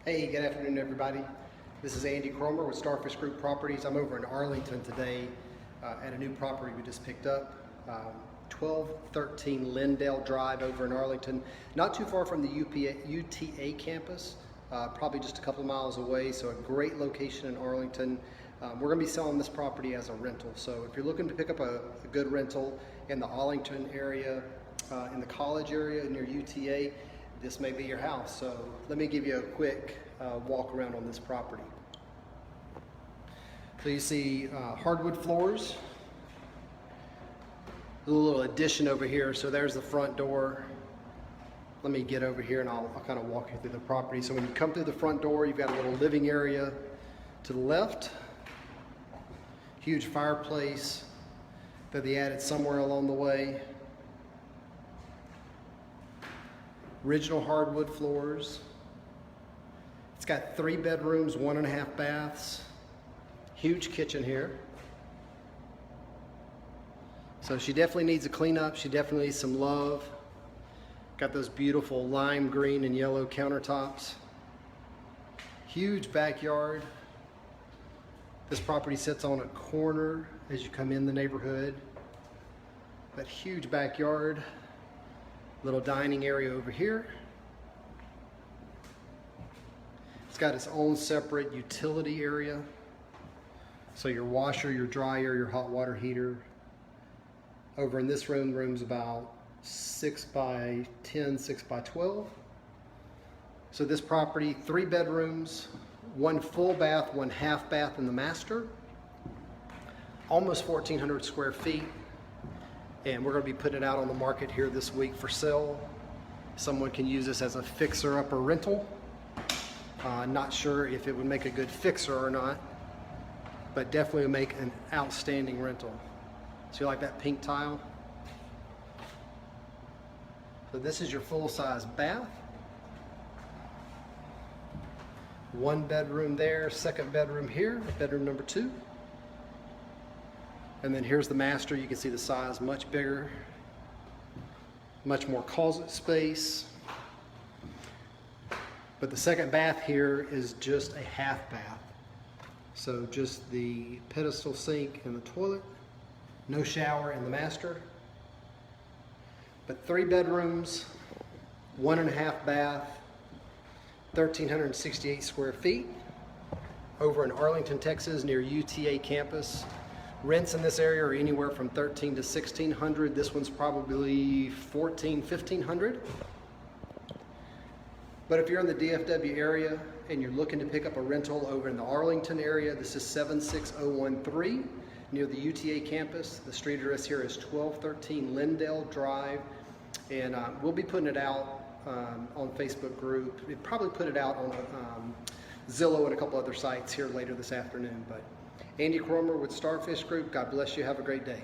Hey, good afternoon, everybody. This is Andy Cromer with Starfish Group Properties. I'm over in Arlington today at a new property we just picked up, 1213 Lindale Drive over in Arlington, not too far from the UTA campus, probably just a couple miles away, so a great location in Arlington. We're going to be selling this property as a rental, so if you're looking to pick up a good rental in the Arlington area, in the college area near UTA, this may be your house. So let me give you a quick walk around on this property. So you see hardwood floors, a little addition over here. So there's the front door. Let me get over here and I'll kind of walk you through the property. So when you come through the front door, you've got a little living area to the left, huge fireplace that they added somewhere along the way. Original hardwood floors. It's got 3 bedrooms, 1.5 baths. Huge kitchen here. So she definitely needs a cleanup. She definitely needs some love. Got those beautiful lime green and yellow countertops. Huge backyard. This property sits on a corner as you come in the neighborhood. But huge backyard. Little dining area over here. It's got its own separate utility area. So your washer, your dryer, your hot water heater. Over in this room, the room's about 6 by 10, 6 by 12. So this property, 3 bedrooms, 1 full bath, 1 half bath in the master. Almost 1,400 square feet. And we're going to be putting it out on the market here this week for sale. Someone can use this as a fixer-upper rental. Not sure if it would make a good fixer or not, but definitely would make an outstanding rental. So you like that pink tile? So this is your full-size bath. 1 bedroom there, 2nd bedroom here, bedroom number 2. And then here's the master. You can see the size much bigger, much more closet space. But the 2nd bath here is just a half bath. So just the pedestal sink and the toilet, no shower in the master. But 3 bedrooms, 1.5 bath, 1,368 square feet over in Arlington, Texas, near UTA campus. Rents in this area are anywhere from $1,300 to $1,600. This one's probably $1,400, $1,500. But if you're in the DFW area and you're looking to pick up a rental over in the Arlington area, this is 76013 near the UTA campus. The street address here is 1213 Lindale Drive. And we'll be putting it out on Facebook group. We'll probably put it out on Zillow and a couple other sites here later this afternoon. But Andy Cromer with Starfish Group. God bless you. Have a great day.